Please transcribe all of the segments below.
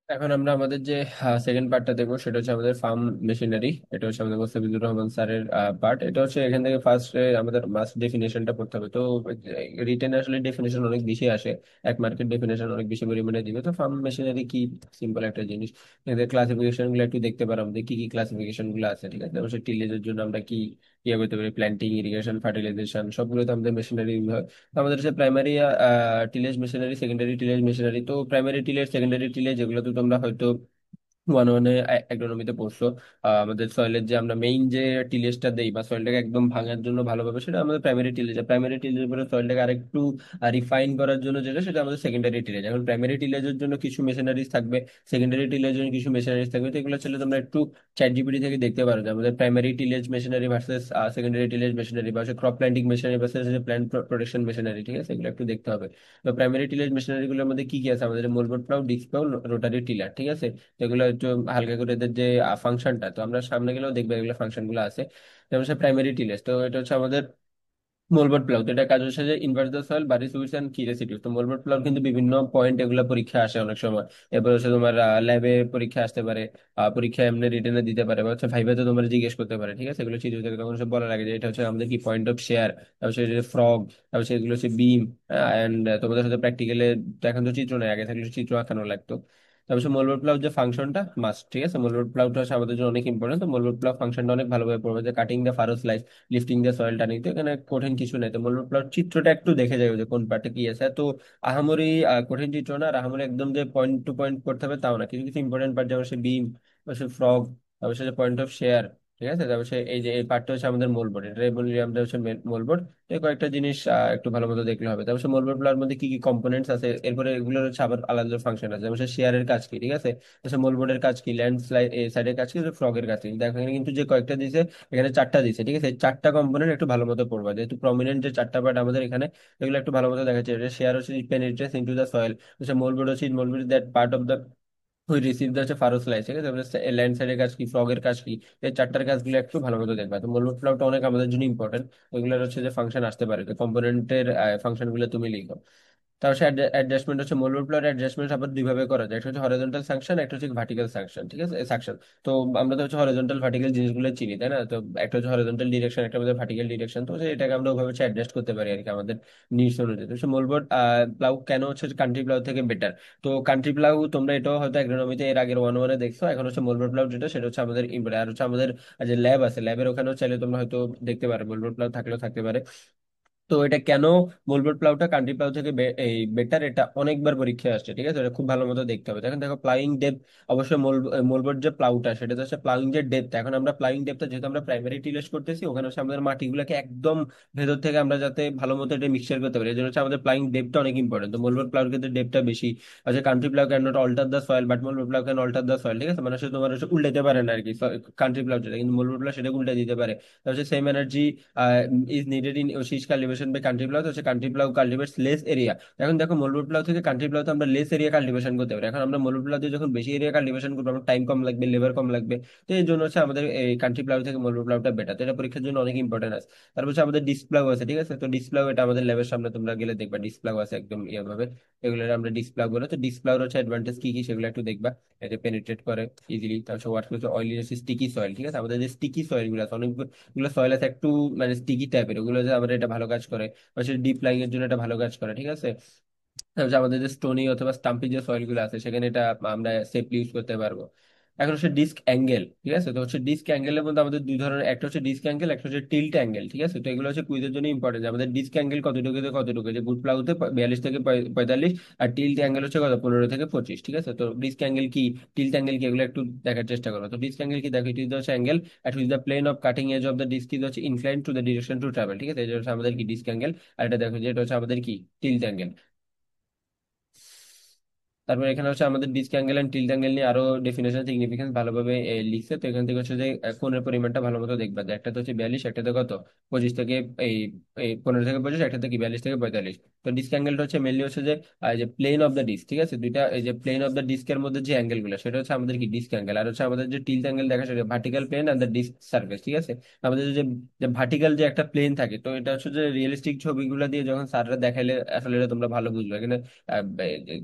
এখন আমরা আমাদের যে সেকেন্ড পার্টটা দেখবো সেটা হচ্ছে আমাদের ফার্ম মেশিনারি। এটা হচ্ছে আমাদের মোস্তাফিজুর রহমান স্যারের পার্ট। এটা হচ্ছে এখান থেকে ফার্স্ট আমাদের মাস্ট ডেফিনেশনটা পড়তে হবে। তো রিটেন আসলে ডেফিনেশন অনেক বেশি আসে, এক মার্কেট ডেফিনেশন অনেক বেশি পরিমাণে দিবে। তো ফার্ম মেশিনারি কি, সিম্পল একটা জিনিস। এদের ক্লাসিফিকেশন গুলো একটু দেখতে পারো, আমাদের কি কি ক্লাসিফিকেশন গুলো আছে, ঠিক আছে। অবশ্যই টিলেজের জন্য আমরা কি ইয়ে করতে পারি, প্ল্যান্টিং, ইরিগেশন, ফার্টিলাইজেশন, সবগুলো তো আমাদের মেশিনারি হয়। তো আমাদের হচ্ছে primary tillage machinery, secondary tillage machinery. তো প্রাইমারি টিলেজ, সেকেন্ডারি টিলেজ এগুলো তো তোমরা হয়তো ওয়ান ওয়ানে অ্যাগ্রোনমিতে পড়ছো। আমাদের সয়েলের যে আমরা মেইন যে টিলেজটা দেই বা সয়েলটাকে একদম ভাঙার জন্য ভালোভাবে, সেটা আমাদের প্রাইমারি টিলেজ। প্রাইমারি টিলেজের পরে সয়েলটাকে আরেকটু রিফাইন করার জন্য যেটা, সেটা আমাদের সেকেন্ডারি টিলেজ। এখন প্রাইমারি টিলেজের জন্য কিছু মেশিনারিজ থাকবে, সেকেন্ডারি টিলেজের জন্য কিছু মেশিনারিজ থাকবে। তো এগুলো ছিল তোমরা একটু চ্যাট জিপিটি থেকে দেখতে পারো যে আমাদের primary tillage machinery versus secondary tillage machinery, বা crop planting machinery versus plant protection machinery, ঠিক আছে। এগুলো একটু দেখতে হবে। তো প্রাইমারি টিলেজ মেশিনারি গুলোর মধ্যে কি কি আছে, আমাদের mouldboard plough, disc plough, rotary tiller, ঠিক আছে। তো এগুলো একটু হালকা করে এদের যে ফাংশনটা, তো আমরা সামনে গেলেও দেখবো এগুলো ফাংশন গুলো আছে। যেমন সে প্রাইমারি টিলেজ, তো এটা হচ্ছে আমাদের মোলবোর্ড প্লাউ। তো এটা কাজ হচ্ছে যে inverse the soil, bury sweets and কি রেসিডিউস। তো মোলবোর্ড প্লাউ কিন্তু বিভিন্ন পয়েন্ট এগুলো পরীক্ষা আসে অনেক সময়। এরপর হচ্ছে তোমার ল্যাবে পরীক্ষা আসতে পারে, পরীক্ষা এমনি রিটেনে দিতে পারে, বা হচ্ছে ভাইভাতে তোমার জিজ্ঞেস করতে পারে, ঠিক আছে। এগুলো চিত্র থেকে তখন সে বলা লাগে যে এটা হচ্ছে আমাদের কি পয়েন্ট অফ শেয়ার, তারপর হচ্ছে ফ্রগ, তারপর এগুলো হচ্ছে বিম। অ্যান্ড তোমাদের সাথে প্র্যাকটিক্যালে এখন তো চিত্র নেই, আগে থাকলে চিত্র আঁকানো লাগতো। তারপর মোলবোর্ড প্লাউ যে ফাংশনটা মাস্ট, ঠিক আছে। মোলবোর্ড প্লাউটা হচ্ছে আমাদের জন্য অনেক ইম্পর্টেন্ট। তো মোলবোর্ড প্লাউ ফাংশনটা অনেক ভালোভাবে পড়বে, যে cutting the furrow slice, lifting the soil turning. তো এখানে কঠিন কিছু নেই। তো মূল প্লট চিত্রটা একটু দেখে যাবে যে কোন পার্টে কি আছে। তো আহামরি কঠিন চিত্র না, আর আহামরি একদম যে পয়েন্ট টু পয়েন্ট করতে হবে তাও না। কিছু কিছু ইম্পর্টেন্ট পার্ট, যেমন সে বিম, সে ফ্রগ, তারপর সে পয়েন্ট অফ শেয়ার, ঠিক আছে। তারপর সে এই যে এই পার্টটা হচ্ছে আমাদের মূল বোর্ড, এটাই বলি আমরা হচ্ছে মূল বোর্ড। এই কয়েকটা জিনিস একটু ভালো মতো দেখলে হবে। তারপর সে মূল বোর্ড গুলোর মধ্যে কি কি কম্পোনেন্টস আছে, এরপরে এগুলোর হচ্ছে আবার আলাদা ফাংশন আছে। যেমন সে শেয়ারের কাজ কি, ঠিক আছে। তো মূল বোর্ডের কাজ কি, ল্যান্ড স্লাইড সাইডের কাজ কি, ফ্রগের কাজ কি। দেখো এখানে কিন্তু যে কয়েকটা দিয়েছে, এখানে চারটা দিয়েছে, ঠিক আছে। এই চারটা কম্পোনেন্ট একটু ভালো মতো পড়বা, যেহেতু প্রমিনেন্ট যে চারটা পার্ট আমাদের এখানে, এগুলো একটু ভালো মতো দেখাচ্ছে। শেয়ার হচ্ছে পেনিট্রেস ইনটু দ্য সয়েল, হচ্ছে মোলবেড হচ্ছে মোলবেড দ্যাট পার্ট অফ দ্য ওই রিসিভ দ্য হচ্ছে ফারো স্লাইস, ঠিক আছে। তারপরে ল্যান্ড সাইডের কাজ কি, ফ্রগের কাজ কি। এই চারটার কাজগুলো একটু ভালো মতো দেখবা। তো মোলবেড ফ্লাউটা অনেক আমাদের জন্য ইম্পর্টেন্ট। ওইগুলোর হচ্ছে যে ফাংশন আসতে পারে, তো কম্পোনেন্টের ফাংশন গুলো তুমি লিখো। তার সাথে অ্যাডজাস্টমেন্ট হচ্ছে মূল প্লট অ্যাডজাস্টমেন্ট আবার দুইভাবে করা যায়, একটা হচ্ছে হরিজন্টাল সাকশন, একটা হচ্ছে ভার্টিক্যাল সাকশন, ঠিক আছে, সাকশন। তো আমরা তো হচ্ছে হরিজন্টাল ভার্টিক্যাল জিনিসগুলো চিনি, তাই না। তো একটা হচ্ছে হরিজন্টাল ডিরেকশন, একটা আমাদের ভার্টিক্যাল ডিরেকশন। তো হচ্ছে এটাকে আমরা ওইভাবে হচ্ছে অ্যাডজাস্ট করতে পারি আর কি, আমাদের নিডস অনুযায়ী। তো মূলবোর্ড প্লাউ কেন হচ্ছে কান্ট্রি প্লাউ থেকে বেটার। তো কান্ট্রি প্লাউ তোমরা এটাও হয়তো অ্যাগ্রোনমিতে এর আগের ওয়ান ওয়ানে দেখছো। এখন হচ্ছে মূলবোর্ড প্লাউ যেটা, সেটা হচ্ছে আমাদের ইম্পর্টেন্ট। আর হচ্ছে আমাদের যে ল্যাব আছে, ল্যাবের ওখানেও চাইলে তোমরা হয়তো দেখতে পারো, মূলবোর্ড প্লাউ থাকলেও থাকতে পারে। তো এটা কেন মোলবোর্ড প্লাউটা কান্ট্রি প্লাউ থেকে এই বেটার, এটা অনেকবার পরীক্ষায় আসছে, ঠিক আছে। এটা খুব ভালো মতো দেখতে হবে। এখন দেখো প্লাউইং ডেপথ, অবশ্যই মোলবোর্ড যে প্লাউটা, সেটা তো হচ্ছে প্লাউইং যে ডেপথ। এখন আমরা প্লাউইং ডেপথটা যেহেতু আমরা প্রাইমারি টিলেস করতেছি, ওখানে হচ্ছে আমাদের মাটিগুলোকে একদম ভেতর থেকে আমরা যাতে ভালো মতো এটা মিক্সচার করতে পারি, এই জন্য হচ্ছে আমাদের প্লাউইং ডেপথটা অনেক ইম্পর্টেন্ট। তো মোলবোর্ড প্লাউর ক্ষেত্রে ডেপথটা বেশি। আচ্ছা, country plough can not alter the soil, but mouldboard plough can alter the soil, ঠিক আছে। মানে হচ্ছে তোমার হচ্ছে উল্টাতে পারে না আর কি কান্ট্রি প্লাউ যেটা, কিন্তু মোলবোর্ড প্লাউ সেটা উল্টে দিতে পারে। তারপর same energy is needed in শীষ কাল্টিভেশন বাই কান্ট্রি প্লাউ, তো হচ্ছে কান্ট্রি প্লাউ কাল্টিভেটস লেস এরিয়া। এখন দেখো মলবুট প্লাউ থেকে কান্ট্রি প্লাউ তো আমরা লেস এরিয়া কাল্টিভেশন করতে পারি। এখন আমরা মলবুট প্লাউ দিয়ে যখন বেশি এরিয়া কাল্টিভেশন করবো, আমার টাইম কম লাগবে, লেবার কম লাগবে। তো এই জন্য হচ্ছে আমাদের এই কান্ট্রি প্লাউ থেকে মলবুট প্লাউটা বেটার। তো এটা পরীক্ষার জন্য অনেক ইম্পর্টেন্ট আছে। তারপর হচ্ছে আমাদের ডিসপ্লাউ আছে, ঠিক আছে। তো ডিসপ্লাউ এটা আমাদের ল্যাবের সামনে তোমরা গেলে দেখবা ডিসপ্লাউ আছে একদম ভাবে। এগুলো আমরা ডিসপ্লাউ বলে। তো ডিসপ্লাউর হচ্ছে অ্যাডভান্টেজ কি কি সেগুলো একটু দেখবা। এটা পেনিট্রেট করে ইজিলি। তারপর ওয়াট হচ্ছে অয়েলি স্টিকি সয়েল, ঠিক আছে। আমাদের যে স্টিকি সয়েল গুলো আছে, অনেকগুলো সয়েল আছে একটু মানে স্টিকি টাইপের, ওগুলো যে আমাদের এটা ভালো কাজ করে, বা ডিপ লাইং এর জন্য এটা ভালো কাজ করে, ঠিক আছে। তারপর আমাদের যে স্টোনি অথবা স্টাম্পি যে সয়েল গুলো আছে, সেখানে এটা আমরা সেফলি ইউজ করতে পারবো। এখন হচ্ছে ডিস্ক অ্যাঙ্গেল, ঠিক আছে। তো হচ্ছে ডিস্ক অ্যাঙ্গেলের মধ্যে আমাদের দুই ধরনের, একটা হচ্ছে ডিস্ক অ্যাঙ্গেল, একটা হচ্ছে টিল্ট অ্যাঙ্গেল, ঠিক আছে। তো এগুলো হচ্ছে কুইজের জন্য ইম্পর্টেন্ট, আমাদের ডিস্ক অ্যাঙ্গেল কতটুকু থেকে কতটুকু, যে গুড প্লাউতে 42 থেকে 45, আর টিল্ট অ্যাঙ্গেল হচ্ছে কত, 15 থেকে 25, ঠিক আছে। তো ডিস্ক অ্যাঙ্গেল কি, টিল্ট অ্যাঙ্গেল কি, এগুলো একটু দেখার চেষ্টা করো। তো ডিস্ক অ্যাঙ্গেল কি, দেখো ইট ইজ হচ্ছে angle at which the plane of cutting edge of the disc is হচ্ছে inclined to the direction to travel, ঠিক আছে। এটা হচ্ছে আমাদের কি ডিস্ক অ্যাঙ্গেল। আর এটা দেখো যে এটা হচ্ছে আমাদের কি টিল্ট অ্যাঙ্গেল। তারপর এখানে হচ্ছে আমাদের disc angle and tilt angle নিয়ে আরো ডেফিনেশন সিগনিফিকেন্স ভালোভাবে লিখছে। তো এখান থেকে হচ্ছে যে কোণের পরিমাণটা ভালো মতো দেখবা, যে একটা তো হচ্ছে 42, একটাতে কত 25 থেকে এই এই 15 থেকে 25, একটাতে কি 42 থেকে 45। তো ডিস্ক অ্যাঙ্গেলটা হচ্ছে মেনলি হচ্ছে যে যে প্লেন অফ দ্য ডিস্ক, ঠিক আছে। দুইটা এই যে প্লেন অফ দ্য ডিস্কের মধ্যে যে অ্যাঙ্গেল গুলো, সেটা হচ্ছে আমাদের কি ডিস্ক অ্যাঙ্গেল। আর হচ্ছে আমাদের যে টিল্ট অ্যাঙ্গেল দেখা, সেটা ভার্টিক্যাল প্লেন আর দ্য ডিস্ক সার্ফেস, ঠিক আছে। আমাদের যে যে ভার্টিক্যাল যে একটা প্লেন থাকে, তো এটা হচ্ছে যে রিয়েলিস্টিক ছবিগুলো দিয়ে যখন স্যাররা দেখাইলে আসলে এটা তোমরা ভালো বুঝবে। এখানে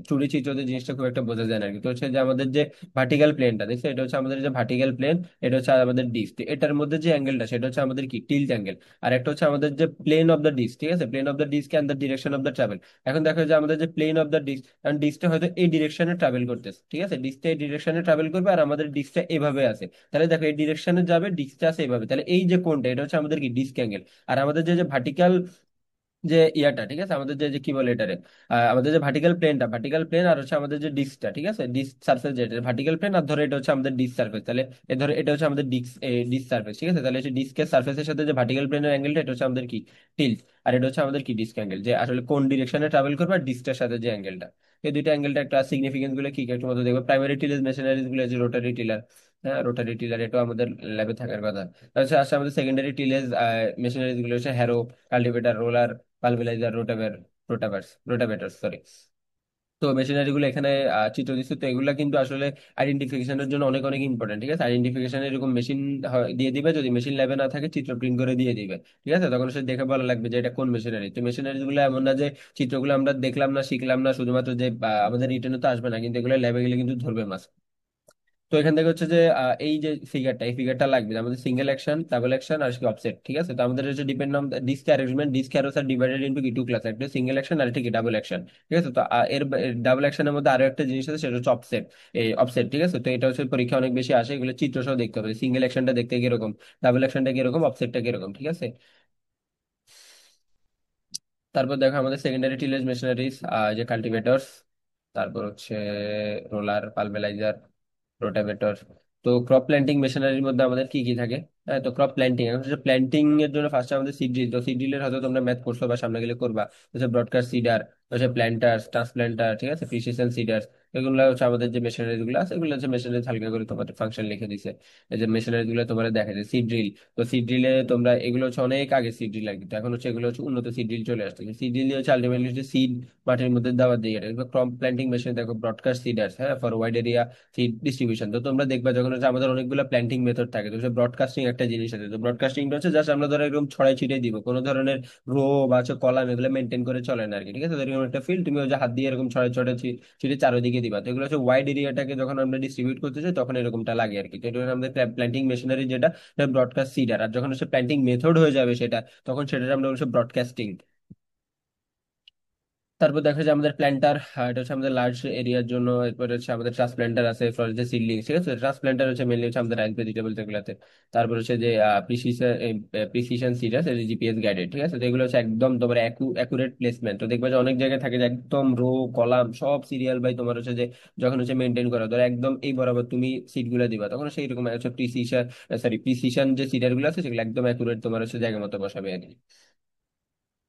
চুরি চিত্র দিয়ে জিনিসটা খুব একটা বোঝা যায় না আর কি। তো হচ্ছে যে আমাদের যে ভার্টিক্যাল প্লেনটা দেখছো, এটা হচ্ছে আমাদের যে ভার্টিক্যাল প্লেন, এটা হচ্ছে আমাদের ডিস্ক, এটার মধ্যে যে অ্যাঙ্গেলটা সেটা হচ্ছে আমাদের কি টিল্ট অ্যাঙ্গেল। আর একটা হচ্ছে আমাদের যে প্লেন অফ দ্য ডিস্ক, ঠিক আছে, plane of the disc and the direction of the travel. এখন দেখো যে আমাদের যে প্লেন অফ দ্য ডিস্ক, কারণ ডিস্কটা হয়তো এই ডিরেকশনে ট্রাভেল করতেছে, ঠিক আছে, ডিস্কটা এই ডিরেকশনে ট্রাভেল করবে, আর আমাদের ডিস্কটা এভাবে আছে। তাহলে দেখো এই ডিরেকশনে যাবে, ডিস্কটা আছে এভাবে, তাহলে এই যে কোণটা এটা হচ্ছে আমাদের কি ডিস্ক অ্যাঙ্গেল। আর আমাদের যে যে ভার্টিক্যাল যে ইয়াটা, ঠিক আছে, আমাদের যে যে কি বলে এটারে, আমাদের যে ভার্টিক্যাল প্লেনটা, ভার্টিক্যাল প্লেন আর হচ্ছে আমাদের যে ডিস্কটা, ঠিক আছে, ডিস্ক সার্ফেস যেটা ভার্টিক্যাল প্লেন, আর ধরো এটা হচ্ছে আমাদের ডিস্ক সার্ফেস, তাহলে এ ধরো এটা হচ্ছে আমাদের ডিস্ক ডিস্ক সার্ফেস, ঠিক আছে, তাহলে হচ্ছে ডিস্কের সার্ফেসের সাথে যে ভার্টিক্যাল প্লেনের অ্যাঙ্গেলটা এটা হচ্ছে আমাদের কি টিল্ট। আর এটা হচ্ছে আমাদের কি ডিস্ক অ্যাঙ্গেল, যে আসলে কোন ডিরেকশনে ট্রাভেল করবে আর ডিস্কের সাথে যে অ্যাঙ্গেলটা। এই দুইটা অ্যাঙ্গেলটা একটা সিগনিফিকেন্স গুলো কি কি একটু মতো দেখবে। প্রাইমারি টিলার মেশিনারিজ গুলো, যে রোটারি টিলার, হ্যাঁ রোটারি টিলার, এটাও আমাদের ল্যাবে থাকার কথা। তাছাড়া আসলে আমাদের সেকেন্ডারি টিলেজ মেশিনারিজ গুলো হচ্ছে harrow, cultivator, roller, pulveriser, rotavator sorry. তো মেশিনারি গুলো এখানে চিত্র দিচ্ছে, তো এগুলা কিন্তু আসলে আইডেন্টিফিকেশনের জন্য অনেক অনেক ইম্পর্টেন্ট, ঠিক আছে। আইডেন্টিফিকেশন এরকম মেশিন দিয়ে দিবে, যদি মেশিন ল্যাবে না থাকে চিত্র প্রিন্ট করে দিয়ে দিবে, ঠিক আছে, তখন সে দেখে ভালো লাগবে যে এটা কোন মেশিনারি। তো মেশিনারি গুলো এমন না যে চিত্রগুলো আমরা দেখলাম না শিখলাম না শুধুমাত্র যে আমাদের রিটেনে তো আসবে না, কিন্তু এগুলো ল্যাবে গেলে কিন্তু ধরবে মাস। তো এখান থেকে হচ্ছে যে এই যে ফিগারটা, এই ফিগারটা লাগবে যে আমাদের সিঙ্গেল অ্যাকশন, ডাবল অ্যাকশন আর অফসেট, ঠিক আছে। তো আমাদের হচ্ছে depend on disc arrangement, disc harrows আর ডিভাইডেড ইনটু কি টু ক্লাস, একটা সিঙ্গেল অ্যাকশন আর একটা কি ডাবল অ্যাকশন, ঠিক আছে। তো এর ডাবল অ্যাকশনের মধ্যে আরো একটা জিনিস আছে, সেটা হচ্ছে অফসেট, এই অফসেট, ঠিক আছে। তো এটা হচ্ছে পরীক্ষা অনেক বেশি আসে, এগুলো চিত্র সহ দেখতে হবে, সিঙ্গেল অ্যাকশনটা দেখতে কিরকম, ডাবল অ্যাকশনটা কিরকম, অফসেটটা কিরকম, ঠিক আছে। তারপর দেখো আমাদের সেকেন্ডারি টিলেজ মেশিনারিজ, যে কাল্টিভেটরস, তারপর হচ্ছে রোলার, পালভেলাইজার, রোটাভেটর। তো ক্রপ প্ল্যান্টিং মেশিনারির মধ্যে আমাদের কি কি থাকে? হ্যাঁ, তো ক্রপ প্ল্যান্টিং, এখন হচ্ছে প্ল্যান্টিং এর জন্য ফার্স্টে আমাদের সিড ড্রিল, তো সিড ড্রিলের হয়তো তোমরা ম্যাথ করছো বা সামনে গেলে করবা, হচ্ছে ব্রডকাস্ট সিডার, হচ্ছে প্ল্যান্টার, ট্রান্সপ্ল্যান্টার, ঠিক আছে, প্রিসিশন সিডার। এগুলো হচ্ছে আমাদের যে মেশিনারিজ গুলো আছে, এগুলো হচ্ছে মেশিনারিজ হালকা করে তোমাদের ফাংশন লিখে দিছে। এই যে মেশিনারিজ গুলো তোমরা দেখা যায় সিড ড্রিল, তো সিড ড্রিলে তোমরা এগুলো হচ্ছে অনেক আগে সিড ড্রিল লাগতো, এখন হচ্ছে এগুলো হচ্ছে উন্নত সিড ড্রিল চলে আসছে। সিড ড্রিল হচ্ছে আলটিমেটলি হচ্ছে সিড মাটির মধ্যে দেওয়া দিয়ে এটা। ক্রপ প্ল্যান্টিং মেশিন দেখো ব্রডকাস্ট সিডার্স, হ্যাঁ, for wide area seed distribution. তো তোমরা দেখবা যখন হচ্ছে আমাদের অনেকগুলো প্ল্যান্টিং মেথড থাকে, তো ব্রডকাস্টিং একটা জিনিস আছে। তো ব্রডকাস্টিংটা হচ্ছে জাস্ট আমরা ধরো এরকম ছড়াই ছিটিয়ে দিব, কোনো ধরনের রো বা হচ্ছে কলাম এগুলো মেনটেন করে চলে না আর কি, ঠিক আছে। তো এরকম একটা ফিল্ড তুমি ওই যে হাত দিয়ে এরকম ছড়াই ছড়াই ছিটিয়ে চারিদিকে দিবা, তো এগুলো হচ্ছে ওয়াইড এরিয়াটাকে যখন আমরা ডিস্ট্রিবিউট করতে চাই তখন এরকমটা লাগে আর কি। তো এটা হচ্ছে আমাদের প্ল্যান্টিং মেশিনারি, যেটা ব্রডকাস্ট সিডার। আর যখন হচ্ছে প্ল্যান্টিং মেথড হয়ে যাবে সেটা, তখন সেটা আমরা বলছি ব্রডকাস্টিং। তারপর দেখা যায় আমাদের প্ল্যান্টার, এটা হচ্ছে আমাদের লার্জ এরিয়ার জন্য। এরপরে হচ্ছে আমাদের ট্রান্সপ্ল্যান্টার আছে ফর যে সিডলিং, ঠিক আছে। ট্রান্সপ্ল্যান্টার হচ্ছে মেনলি হচ্ছে আমাদের রাইস ভেজিটেবল যেগুলোতে। তারপর হচ্ছে যে প্রিসিশন সিডাস, জিপিএস গাইডেড, ঠিক আছে। তো এগুলো হচ্ছে একদম তোমার অ্যাকুরেট প্লেসমেন্ট। তো দেখবা যে অনেক জায়গায় থাকে যে একদম রো কলাম সব সিরিয়াল বাই তোমার হচ্ছে যে যখন হচ্ছে মেনটেন করা, ধরো একদম এই বরাবর তুমি সিট গুলো দিবা, তখন সেই রকম হচ্ছে প্রিসিশন যে সিডার গুলো আছে সেগুলো একদম অ্যাকুরেট তোমার হচ্ছে জায়গা মতো বসাবে আর কি।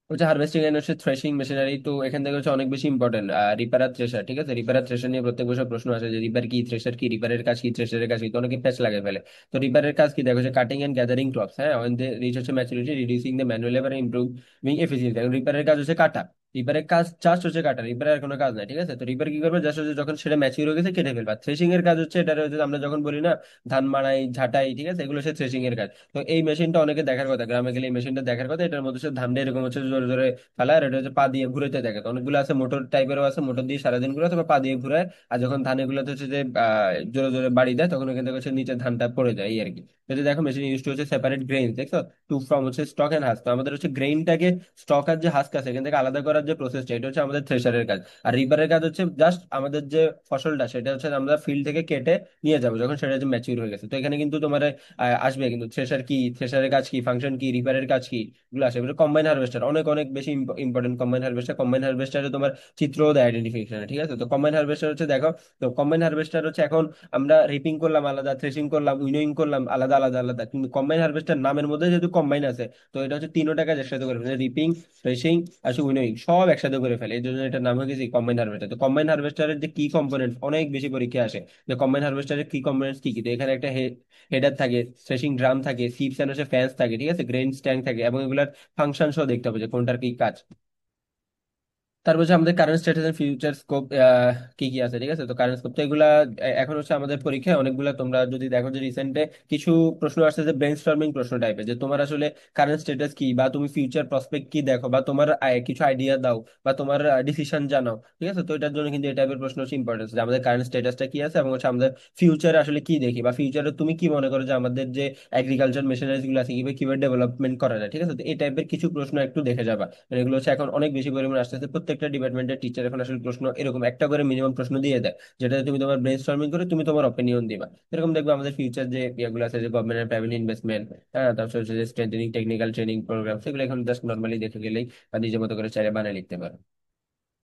হচ্ছে হারভেস্টিং এন্ড হচ্ছে থ্রেশিং মেশিনারি, তো এখান থেকে হচ্ছে অনেক বেশি ইম্পর্টেন্ট রিপার আর থ্রেশার, ঠিক আছে। রিপার আর থ্রেশার নিয়ে প্রত্যেক বছর প্রশ্ন আসে যে রিপার কি, থ্রেশার কি, রিপারের কাজ কি, থ্রেশারের কাজ কি, তো অনেকে প্যাচ লাগে ফেলে। তো রিপারের কাজ কি দেখো, হচ্ছে কাটিং এন্ড গ্যাদারিং ক্রপস, হ্যাঁ, when they reach হচ্ছে maturity, reducing the manual labour, improving efficiency. এখন রিপারের কাজ হচ্ছে কাটা, রিপারের কাজ জাস্ট হচ্ছে কাটা, রিপারের কোনো কাজ নাই, ঠিক আছে। তো রিপার কি করবে, জাস্ট হচ্ছে যখন সেটা ম্যাচিউর হয়ে গেছে কেটে ফেলবা। থ্রেশিং এর কাজ হচ্ছে এটা হচ্ছে আমরা যখন বলি না ধান মাড়াই ঝাঁটাই, ঠিক আছে, এগুলো হচ্ছে থ্রেশিং এর কাজ। তো এই মেশিনটা অনেকে দেখার কথা, গ্রামে গেলে এই মেশিনটা দেখার কথা, এটার মধ্যে হচ্ছে ধানটা এরকম হচ্ছে জোরে জোরে ফেলা, আর এটা হচ্ছে পা দিয়ে ঘুরাইতে থাকে। তো অনেকগুলো আছে মোটর টাইপেরও আছে, মোটর দিয়ে সারাদিন ঘুরে অথবা পা দিয়ে ঘুরায়। আর যখন ধান এগুলোতে হচ্ছে যে জোরে জোরে বাড়ি দেয়, তখন ওখান থেকে হচ্ছে নিচে ধানটা পড়ে যায় এই আর কি। যদি দেখো মেশিন ইউজ টু হচ্ছে সেপারেট গ্রেইন, দেখছো, টু ফ্রম হচ্ছে স্টক এন্ড হাস্ক। তো আমাদের হচ্ছে গ্রেইনটাকে স্টক আর যে হাস্ক আছে এখান থেকে আলাদা করার যে প্রসেসটা, এটা হচ্ছে আমাদের থ্রেশারের কাজ। আর রিপারের কাজ হচ্ছে জাস্ট আমাদের যে ফসলটা সেটা হচ্ছে আমরা ফিল্ড থেকে কেটে নিয়ে যাবো যখন সেটা যে ম্যাচিউর হয়ে গেছে। তো এখানে কিন্তু তোমার আসবে কিন্তু থ্রেশার কি, থ্রেশারের কাজ কি, ফাংশন কি, রিপারের কাজ কি, এগুলো আসে। কম্বাইন হারভেস্টার অনেক অনেক বেশি ইম্পর্টেন্ট। কম্বাইন হারভেস্টারে তোমার চিত্রও দেয় আইডেন্টিফিকেশন, ঠিক আছে। তো কম্বাইন হারভেস্টার হচ্ছে দেখো, তো কম্বাইন হারভেস্টার হচ্ছে এখন আমরা রিপিং করলাম আলাদা, থ্রেশিং করলাম, উইনোইং করলাম আলাদা আলাদা আলাদা, কিন্তু কম্বাইন হারভেস্টার নামের মধ্যে যেহেতু কম্বাইন আছে, তো এটা হচ্ছে তিনটা কাজ একসাথে করে ফেলে, রিপিং, থ্রেশিং আর উইনোইং সব একসাথে করে ফেলে, এই জন্য এটার নাম হয়ে গেছে কম্বাইন হারভেস্টার। তো কম্বাইন হারভেস্টারের যে কি কম্পোনেন্ট অনেক বেশি পরীক্ষা আসে, যে কম্বাইন হারভেস্টারের কি কম্পোনেন্টস কি কি। তো এখানে একটা হেডার থাকে, থ্রেশিং ড্রাম থাকে, সিপস এন্ড হচ্ছে ফ্যান্স থাকে, ঠিক আছে, গ্রেন স্ট্যান্ড থাকে, এবং এগুলার ফাংশন সহ দেখতে হবে যে কোনটার কি কাজ। তারপর হচ্ছে আমাদের current status and future scope কি কি আছে, ঠিক আছে। তো কারেন্ট স্কোপ তো এগুলা এখন হচ্ছে আমাদের পরীক্ষায় অনেকগুলা, তোমরা যদি দেখো যে রিসেন্টে কিছু প্রশ্ন আসছে যে ব্রেনস্টর্মিং প্রশ্ন টাইপের, যে তোমার আসলে কারেন্ট স্ট্যাটাস কি, বা তুমি ফিউচার প্রসপেক্ট কি দেখো, বা তোমার কিছু আইডিয়া দাও, বা তোমার ডিসিশন জানাও, ঠিক আছে। তো এটার জন্য কিন্তু এই টাইপের প্রশ্ন হচ্ছে ইম্পর্টেন্স, যে আমাদের কারেন্ট স্ট্যাটাসটা কি আছে, এবং হচ্ছে আমাদের ফিউচারে আসলে কি দেখি, বা ফিউচারে তুমি কি মনে করো যে আমাদের যে এগ্রিকালচার মেশিনারিজ গুলো আছে কিভাবে কিভাবে ডেভেলপমেন্ট করা যায়, ঠিক আছে। তো এই টাইপের কিছু প্রশ্ন একটু দেখে যাবা। মানে এগুলো হচ্ছে এখন অনেক বেশি পরিমাণে আসতেছে, প্রত্যেকটা ডিপার্টমেন্টের টিচার এখন আসলে প্রশ্ন এরকম একটা করে মিনিমাম প্রশ্ন দিয়ে দেয়, যেটা তুমি তোমার ব্রেন স্টর্মিং করে তুমি তোমার অপিনিয়ন দিবা। এরকম দেখবে আমাদের ফিউচার যে ইয়েগুলো আছে, যে গভর্নমেন্ট এন্ড প্রাইভেট ইনভেস্টমেন্ট, হ্যাঁ, তারপর হচ্ছে যে স্ট্রেন্থেনিং টেকনিক্যাল ট্রেনিং প্রোগ্রাম, সেগুলো এখন জাস্ট নর্মালি দেখে গেলেই বা নিজের মতো করে চাইলে বানিয়ে লিখতে পারো।